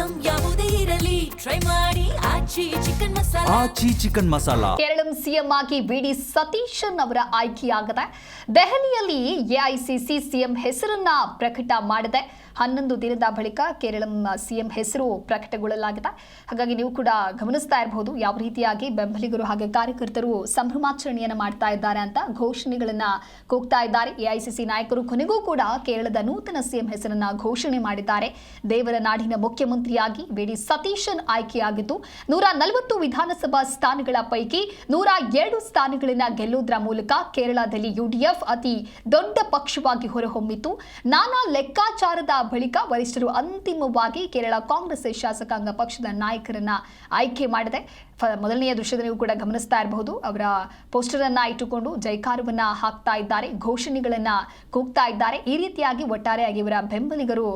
Item ಯಾವುದೇ ಇರಲಿ try ಮಾಡಿ ಆಚಿ ಚಿಕನ್ ಮಸಾಲಾ. ಆಚಿ ಚಿಕನ್ ಮಸಾಲಾ. ಕೇರಳಂ ಸಿಎಂ ಆಗಿ ವಿಡಿ ಸತೀಶನ್ ಅವರ ಆಯ್ಕೆಯಾಗಿದೆ. ದೆಹಲಿಯಲ್ಲಿ ಎಐಸಿಸಿ ಸಿಎಂ ಹೆಸರನ್ನ ಪ್ರಕಟ ಮಾಡಿದೆ. 11 ದಿನದ ಬಳಿಕ ಕೇರಳಂ ಸಿಎಂ ಹೆಸರು ಪ್ರಕಟಗೊಳ್ಳಲಾಗಿದೆ. ಹಾಗಾಗಿ ನೀವು ಕೂಡ ಗಮನಿಸ್ತಾ ಇರಬಹುದು ಯಾವ ರೀತಿಯಾಗಿ ಬೆಂಬಲಿಗರು ಹಾಗೆ ಕಾರ್ಯಕರ್ತರು ಸಂಭ್ರಮಾಚರಣೆಯನ್ನು ಮಾಡ್ತಾ ಇದ್ದಾರೆ ಅಂತ ಘೋಷಣೆಗಳನ್ನ ಕೂಗ್ತಾ ಇದ್ದಾರೆ. ಎಐಸಿಸಿ ನಾಯಕರು ಕೊನೆಗೂ ಕೂಡ ಕೇರಳದ ನೂತನ ಸಿಎಂ ಹೆಸರನ್ನ ಘೋಷಣೆ ಮಾಡಿದ್ದಾರೆ. ದೇವರ ನಾಡಿನ ಮುಖ್ಯಮಂತ್ರಿಯಾಗಿ ವಿಡಿ ಸತೀಶನ್ ಆಯ್ಕೆಯಾಗಿದ್ದು 140 ವಿಧಾನಸಭಾ ಸ್ಥಾನಗಳ ಪೈಕಿ 102 ಸ್ಥಾನಗಳನ್ನ ಗೆಲ್ಲುವುದರ ಮೂಲಕ ಕೇರಳದಲ್ಲಿ ಯುಡಿಎಫ್ ಅತಿ ದೊಡ್ಡ ಪಕ್ಷವಾಗಿ ಹೊರಹೊಮ್ಮಿತು. ನಾನಾ ಲೆಕ್ಕಾಚಾರದ ಬಳಿಕ ವರಿಷ್ಠರು ಅಂತಿಮವಾಗಿ ಕೇರಳ ಕಾಂಗ್ರೆಸ್ ಶಾಸಕಾಂಗ ಪಕ್ಷದ ನಾಯಕರನ್ನ ಆಯ್ಕೆ ಮಾಡಿದೆ. ಮೊದಲನೆಯ ದೃಶ್ಯದಲ್ಲಿ ಕೂಡ ಗಮನಿಸ್ತಾ ಇರಬಹುದು. ಅವರ ಪೋಸ್ಟರ್ ಅನ್ನ ಇಟ್ಟುಕೊಂಡು ಜೈಕಾರವನ್ನ ಹಾಕ್ತಾ ಇದ್ದಾರೆ, ಘೋಷಣೆಗಳನ್ನ ಕೂಗ್ತಾ ಇದ್ದಾರೆ. ಈ ರೀತಿಯಾಗಿ ಒಟ್ಟಾರೆಯಾಗಿ ಇವರ ಬೆಂಬಲಿಗರು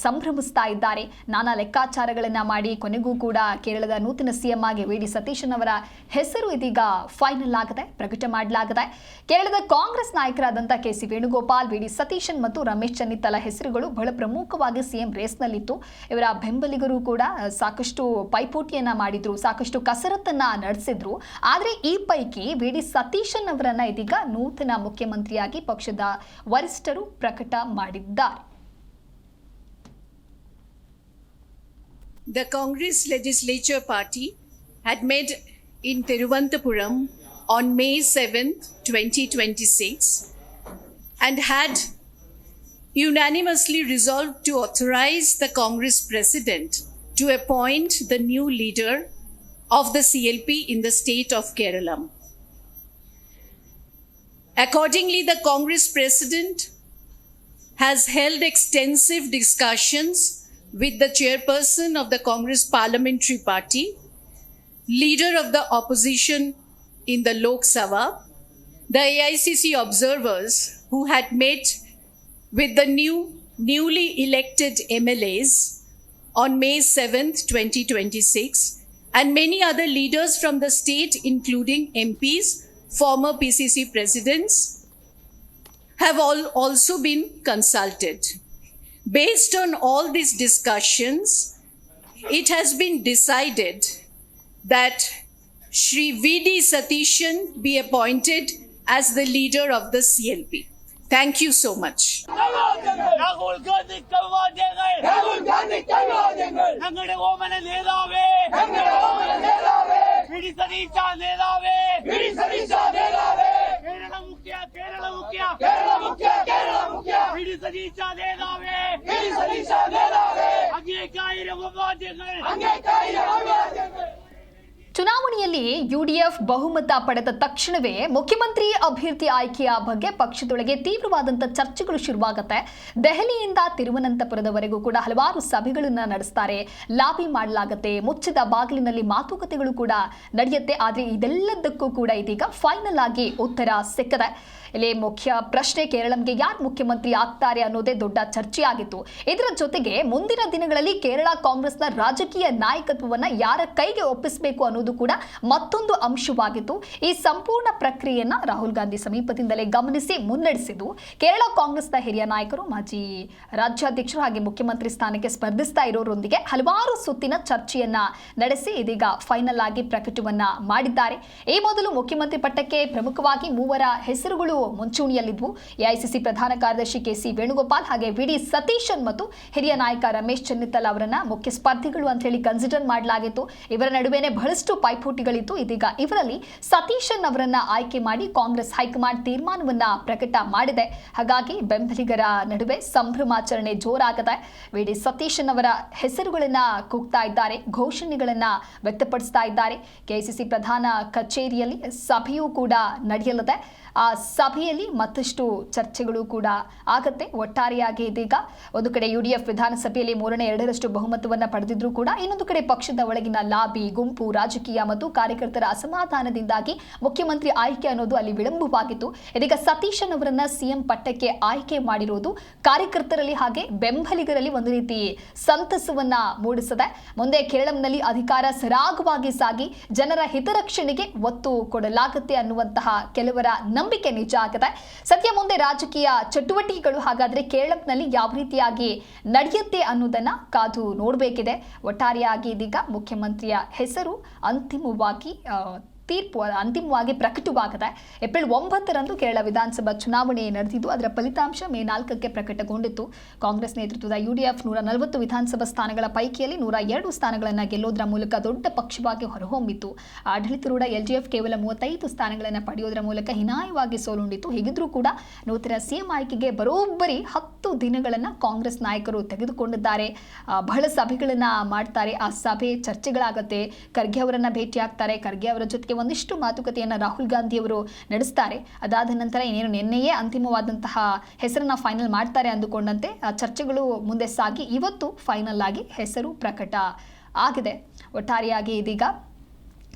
ಸಂಭ್ರಮಿಸ್ತಾ ಇದ್ದಾರೆ. ನಾನಾ ಲೆಕ್ಕಾಚಾರಗಳನ್ನ ಮಾಡಿ ಕೊನೆಗೂ ಕೂಡ ಕೇರಳದ ನೂತನ ಸಿಎಂ ಆಗಿ ವಿಡಿ ಸತೀಶನ್ ಅವರ ಹೆಸರು ಇದೀಗ ಫೈನಲ್ ಆಗಿದೆ, ಪ್ರಕಟ ಮಾಡಲಾಗಿದೆ. ಕೇರಳದ ಕಾಂಗ್ರೆಸ್ ನಾಯಕರಾದಂತಹ ಕೆಸಿ ವೇಣುಗೋಪಾಲ್, ವಿಡಿ ಸತೀಶನ್ ಮತ್ತು ರಮೇಶ್ ಚೆನ್ನಿತ್ತಲ ಹೆಸರುಗಳು ಬಹಳ ಪ್ರಮುಖವಾಗಿ ಸಿಎಂ ರೇಸ್ನಲ್ಲಿತ್ತು. ಇವರ ಬೆಂಬಲಿಗರು ಕೂಡ ಸಾಕಷ್ಟು ಪೈಪೋಟಿಯನ್ನ ಮಾಡಿದ್ರು, ಸಾಕಷ್ಟು ಕಸರತ್ತನ್ನ ನಡೆಸಿದ್ರು. ಆದರೆ ಈ ಪೈಕಿ ವಿಡಿ ಸತೀಶನ್ ಅವರನ್ನ ಇದೀಗ ನೂತನ ಮುಖ್ಯಮಂತ್ರಿಯಾಗಿ ಪಕ್ಷದ ವರಿಷ್ಠರು ಪ್ರಕಟ ಮಾಡಿದ್ದಾರೆ. The Congress Legislature Party had met in Thiruvananthapuram on May 7th, 2026 and had unanimously resolved to authorize the Congress President to appoint the new leader of the CLP in the state of Kerala. Accordingly, the Congress President has held extensive discussions with the chairperson of the Congress Parliamentary Party, leader of the opposition in the Lok Sabha, the AICC observers who had met with the newly elected MLAs on May 7th, 2026, and many other leaders from the state, including MPs, former PCC presidents, have also been consulted. Based on all these discussions, it has been decided that Shri V.D. Satishan be appointed as the leader of the CLP. Thank you so much. Rahul Gandhi ഞങ്ങളുടെ ഓമന നേതാവേ വിടി സതീശ നേതാവേ കേരള മുഖ്യ വിടി സതീശ നേതാവേ അങ്ങേക്കായിരം അഭിവാദ്യങ്ങൾ. ಚುನಾವಣೆಯಲ್ಲಿ UDF ಬಹುಮತ ಪಡೆದ ತಕ್ಷಣವೇ ಮುಖ್ಯಮಂತ್ರಿ ಅಭ್ಯರ್ಥಿ ಆಯ್ಕೆಯ ಬಗ್ಗೆ ಪಕ್ಷದೊಳಗೆ ತೀವ್ರವಾದಂಥ ಚರ್ಚೆಗಳು ಶುರುವಾಗುತ್ತೆ. ದೆಹಲಿಯಿಂದ ತಿರುವನಂತಪುರದವರೆಗೂ ಕೂಡ ಹಲವಾರು ಸಭೆಗಳನ್ನು ನಡೆಸ್ತಾರೆ, ಲಾಬಿ ಮಾಡಲಾಗುತ್ತೆ, ಮುಚ್ಚಿದ ಬಾಗಿಲಿನಲ್ಲಿ ಮಾತುಕತೆಗಳು ಕೂಡ ನಡೆಯುತ್ತೆ. ಆದರೆ ಇದೆಲ್ಲದಕ್ಕೂ ಕೂಡ ಇದೀಗ ಫೈನಲ್ ಆಗಿ ಉತ್ತರ ಸಿಕ್ಕಿದೆ. ಇಲ್ಲಿ ಮುಖ್ಯ ಪ್ರಶ್ನೆ ಕೇರಳಂಗೆ ಯಾರು ಮುಖ್ಯಮಂತ್ರಿ ಆಗ್ತಾರೆ ಅನ್ನೋದೇ ದೊಡ್ಡ ಚರ್ಚೆಯಾಗಿತ್ತು. ಇದರ ಜೊತೆಗೆ ಮುಂದಿನ ದಿನಗಳಲ್ಲಿ ಕೇರಳ ಕಾಂಗ್ರೆಸ್ನ ರಾಜಕೀಯ ನಾಯಕತ್ವವನ್ನು ಯಾರ ಕೈಗೆ ಒಪ್ಪಿಸಬೇಕು ಅನ್ನೋದು ಕೂಡ ಮತ್ತೊಂದು ಅಂಶವಾಗಿತ್ತು. ಈ ಸಂಪೂರ್ಣ ಪ್ರಕ್ರಿಯೆಯನ್ನ ರಾಹುಲ್ ಗಾಂಧಿ ಸಮೀಪದಿಂದಲೇ ಗಮನಿಸಿ ಮುನ್ನಡೆಸಿದ್ದು ಕೇರಳ ಕಾಂಗ್ರೆಸ್ನ ಹಿರಿಯ ನಾಯಕರು, ಮಾಜಿ ರಾಜ್ಯಾಧ್ಯಕ್ಷರು ಹಾಗೆ ಮುಖ್ಯಮಂತ್ರಿ ಸ್ಥಾನಕ್ಕೆ ಸ್ಪರ್ಧಿಸ್ತಾ ಇರೋರೊಂದಿಗೆ ಹಲವಾರು ಸುತ್ತಿನ ಚರ್ಚೆಯನ್ನ ನಡೆಸಿ ಇದೀಗ ಫೈನಲ್ ಆಗಿ ಪ್ರಕಟವನ್ನ ಮಾಡಿದ್ದಾರೆ. ಈ ಮೊದಲು ಮುಖ್ಯಮಂತ್ರಿ ಪಟ್ಟಕ್ಕೆ ಪ್ರಮುಖವಾಗಿ 3 ಹೆಸರುಗಳು ಮುಂಚೂಣಿಯಲ್ಲಿದ್ವು. ಎಐಸಿಸಿ ಪ್ರಧಾನ ಕಾರ್ಯದರ್ಶಿ ಕೆಸಿ ವೇಣುಗೋಪಾಲ್ ಹಾಗೆ ವಿಡಿ ಸತೀಶನ್ ಮತ್ತು ಹಿರಿಯ ನಾಯಕ ರಮೇಶ್ ಚೆನ್ನಿತ್ತಲ ಅವರನ್ನ ಮುಖ್ಯ ಸ್ಪರ್ಧಿಗಳು ಅಂತ ಹೇಳಿ ಕನ್ಸಿಡರ್ ಮಾಡಲಾಗಿತ್ತು. ಇವರ ನಡುವೆನೆ ಬಹಳಷ್ಟು ಪೈಪೋಟಿಗಳಿತ್ತು. ಇದೀಗ ಇವರಲ್ಲಿ ಸತೀಶನ್ ಅವರನ್ನ ಆಯ್ಕೆ ಮಾಡಿ ಕಾಂಗ್ರೆಸ್ ಹೈಕಮಾಂಡ್ ತೀರ್ಮಾನವನ್ನ ಪ್ರಕಟ ಮಾಡಿದೆ. ಹಾಗಾಗಿ ಬೆಂಬಲಿಗರ ನಡುವೆ ಸಂಭ್ರಮಾಚರಣೆ ಜೋರಾಗಿದೆ. ವಿಡಿ ಸತೀಶನ್ ಅವರ ಹೆಸರುಗಳನ್ನ ಕೂಗ್ತಾ ಇದ್ದಾರೆ, ಘೋಷಣೆಗಳನ್ನ ವ್ಯಕ್ತಪಡಿಸ್ತಾ ಇದ್ದಾರೆ. ಕೆಸಿಸಿ ಪ್ರಧಾನ ಕಚೇರಿಯಲ್ಲಿ ಸಭೆಯೂ ಕೂಡ ನಡೆಯಲಿದೆ. ಆ ಸಭೆಯಲ್ಲಿ ಮತ್ತಷ್ಟು ಚರ್ಚೆಗಳು ಕೂಡ ಆಗತ್ತೆ. ಒಟ್ಟಾರೆಯಾಗಿ ಇದೀಗ ಒಂದು ಕಡೆ ಯುಡಿಎಫ್ ವಿಧಾನಸಭೆಯಲ್ಲಿ 3/2 ಬಹುಮತವನ್ನು ಪಡೆದಿದ್ರೂ ಕೂಡ ಇನ್ನೊಂದು ಕಡೆ ಪಕ್ಷದ ಒಳಗಿನ ಲಾಬಿ, ಗುಂಪು, ರಾಜಕೀಯ ರಾಜಕೀಯ ಮತ್ತು ಕಾರ್ಯಕರ್ತರ ಅಸಮಾಧಾನದಿಂದಾಗಿ ಮುಖ್ಯಮಂತ್ರಿ ಆಯ್ಕೆ ಅನ್ನೋದು ಅಲ್ಲಿ ವಿಳಂಬವಾಗಿತ್ತು. ಇದೀಗ ಸತೀಶನ್ ಅವರನ್ನ ಸಿಎಂ ಪಟ್ಟಕ್ಕೆ ಆಯ್ಕೆ ಮಾಡಿರುವುದು ಕಾರ್ಯಕರ್ತರಲ್ಲಿ ಹಾಗೆ ಬೆಂಬಲಿಗರಲ್ಲಿ ಒಂದು ರೀತಿ ಸಂತಸವನ್ನ ಮೂಡಿಸಿದೆ. ಮುಂದೆ ಕೇರಳಂನಲ್ಲಿ ಅಧಿಕಾರ ಸರಾಗವಾಗಿ ಸಾಗಿ ಜನರ ಹಿತರಕ್ಷಣೆಗೆ ಒತ್ತು ಕೊಡಲಾಗುತ್ತೆ ಅನ್ನುವಂತಹ ಕೆಲವರ ನಂಬಿಕೆ ನಿಜ ಆಗಿದೆ. ಸದ್ಯ ಮುಂದೆ ರಾಜಕೀಯ ಚಟುವಟಿಕೆಗಳು ಹಾಗಾದ್ರೆ ಕೇರಳಂನಲ್ಲಿ ಯಾವ ರೀತಿಯಾಗಿ ನಡೆಯುತ್ತೆ ಅನ್ನೋದನ್ನ ಕಾದು ನೋಡಬೇಕಿದೆ. ಒಟ್ಟಾರೆಯಾಗಿ ಇದೀಗ ಮುಖ್ಯಮಂತ್ರಿಯ ಹೆಸರು ಅಂತಿಮವಾಗಿ ಪ್ರಕಟವಾಗಿದೆ. ಏಪ್ರಿಲ್ 9ರಂದು ಕೇರಳ ವಿಧಾನಸಭಾ ಚುನಾವಣೆ ನಡೆದಿದ್ದು ಅದರ ಫಲಿತಾಂಶ ಮೇ 4ಕ್ಕೆ ಪ್ರಕಟಗೊಂಡಿತ್ತು. ಕಾಂಗ್ರೆಸ್ ನೇತೃತ್ವದ ಯುಡಿಎಫ್ 140 ವಿಧಾನಸಭಾ ಸ್ಥಾನಗಳ ಪೈಕಿಯಲ್ಲಿ 102 ಸ್ಥಾನಗಳನ್ನು ಗೆಲ್ಲೋದ್ರ ಮೂಲಕ ದೊಡ್ಡ ಪಕ್ಷವಾಗಿ ಹೊರಹೊಮ್ಮಿತ್ತು. ಆಡಳಿತಾರೂಢ ಎಲ್ಡಿಎಫ್ ಕೇವಲ 35 ಸ್ಥಾನಗಳನ್ನು ಪಡೆಯೋದ್ರ ಮೂಲಕ ಹೀನಾಯವಾಗಿ ಸೋಲುಂಡಿತ್ತು. ಹೀಗಿದ್ರೂ ಕೂಡ ನೂತನ ಸಿಎಂ ಆಯ್ಕೆಗೆ ಬರೋಬ್ಬರಿ 10 ದಿನಗಳನ್ನು ಕಾಂಗ್ರೆಸ್ ನಾಯಕರು ತೆಗೆದುಕೊಂಡಿದ್ದಾರೆ. ಬಹಳ ಸಭೆಗಳನ್ನ ಮಾಡ್ತಾರೆ. ಆ ಸಭೆ ಚರ್ಚೆಗಳಾಗತ್ತೆ. ಖರ್ಗೆ ಅವರನ್ನ ಭೇಟಿಯಾಗ್ತಾರೆ. ಖರ್ಗೆ ಅವರ ಜೊತೆಗೆ ಒಂದಿಷ್ಟು ಮಾತುಕತೆಯನ್ನು ರಾಹುಲ್ ಗಾಂಧಿ ಅವರು ನಡೆಸ್ತಾರೆ. ಅದಾದ ನಂತರ ನಿನ್ನೆಯೇ ಅಂತಿಮವಾದಂತಹ ಹೆಸರನ್ನ ಫೈನಲ್ ಮಾಡ್ತಾರೆ ಅಂದುಕೊಂಡಂತೆ ಚರ್ಚೆಗಳು ಮುಂದೆ ಸಾಗಿ ಇವತ್ತು ಫೈನಲ್ ಆಗಿ ಹೆಸರು ಪ್ರಕಟ ಆಗಿದೆ. ಒಟ್ಟಾರೆಯಾಗಿ ಇದೀಗ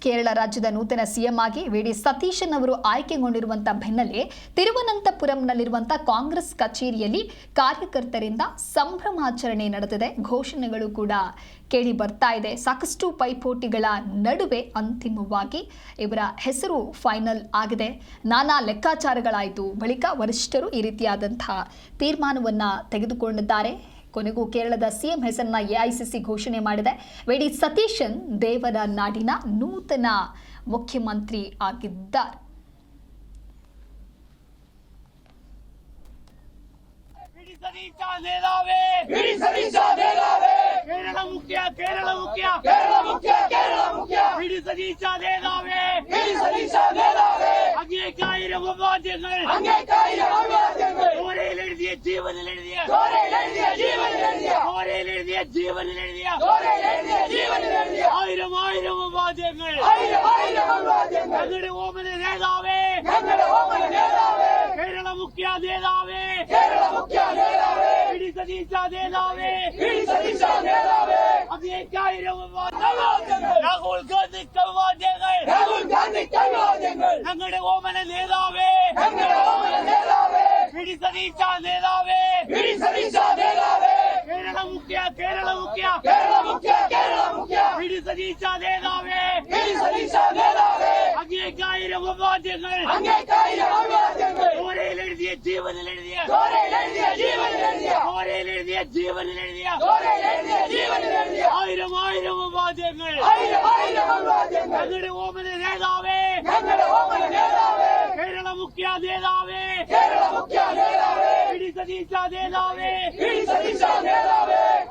ಕೇರಳ ರಾಜ್ಯದ ನೂತನ ಸಿಎಂ ಆಗಿ ವಿ.ಡಿ. ಸತೀಶನ್ ಅವರು ಆಯ್ಕೆಗೊಂಡಿರುವಂತಹ ಬೆನ್ನಲ್ಲೇ ತಿರುವನಂತಪುರಂನಲ್ಲಿರುವಂತಹ ಕಾಂಗ್ರೆಸ್ ಕಚೇರಿಯಲ್ಲಿ ಕಾರ್ಯಕರ್ತರಿಂದ ಸಂಭ್ರಮಾಚರಣೆ ನಡೆದಿದೆ. ಘೋಷಣೆಗಳು ಕೂಡ ಕೇಳಿ ಬರ್ತಾ ಇದೆ. ಸಾಕಷ್ಟು ಪೈಪೋಟಿಗಳ ನಡುವೆ ಅಂತಿಮವಾಗಿ ಇವರ ಹೆಸರು ಫೈನಲ್ ಆಗಿದೆ. ನಾನಾ ಲೆಕ್ಕಾಚಾರಗಳಾಯಿತು. ಬಳಿಕ ವರಿಷ್ಠರು ಈ ರೀತಿಯಾದಂತಹ ತೀರ್ಮಾನವನ್ನ ತೆಗೆದುಕೊಂಡಿದ್ದಾರೆ. ಕೊನೆಗೂ ಕೇರಳದ ಸಿಎಂ ಹೆಸರನ್ನ ಎಐಸಿಸಿ ಘೋಷಣೆ ಮಾಡಿದೆ. ವಿ.ಡಿ. ಸತೀಶನ್ ದೇವರ ನಾಡಿನ ನೂತನ ಮುಖ್ಯಮಂತ್ರಿ ಆಗಿದ್ದಾರೆ. ಕೇರಳ ಮುಖ್ಯ അങ്ങേക്കായിരം അവാദ്യങ്ങൾ ഓരയിലെഴുതിയ ജീവനിലെഴുതിയ ആയിരം അവാദ്യങ്ങൾ ഞങ്ങളുടെ ഓമന നേതാവേ കേരള മുഖ്യ നേതാവേ ವಿ.ಡಿ. സതീശ നേതാവേ അങ്ങേക്കായിരം രാഹുൽ ഗാന്ധിക്ക് അവാദ്യങ്ങൾ ഞങ്ങളുടെ ഓമന നേതാവേ ವಿ.ಡಿ. സതീശ നേതാവേ കേരള മുഖ്യ ವಿ.ಡಿ. സതീശ നേതാവേ അങ്ങേക്കായിരം അവാദ്യങ്ങൾ ഓരയിലെഴുതിയ ജീവനിലെഴുതിയ ആയിരം അവാദ്യങ്ങൾ ഞങ്ങളുടെ ഓമന നേതാവേ കേരള മുഖ്യ നേതാവേ ವಿ.ಡಿ. സതീശ നേതാവേ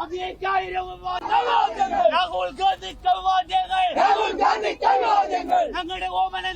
അങ്ങേക്കായിരം രാഹുൽ ഗാന്ധിക്ക് അവാദ്യങ്ങൾ ഞങ്ങളുടെ ഓമന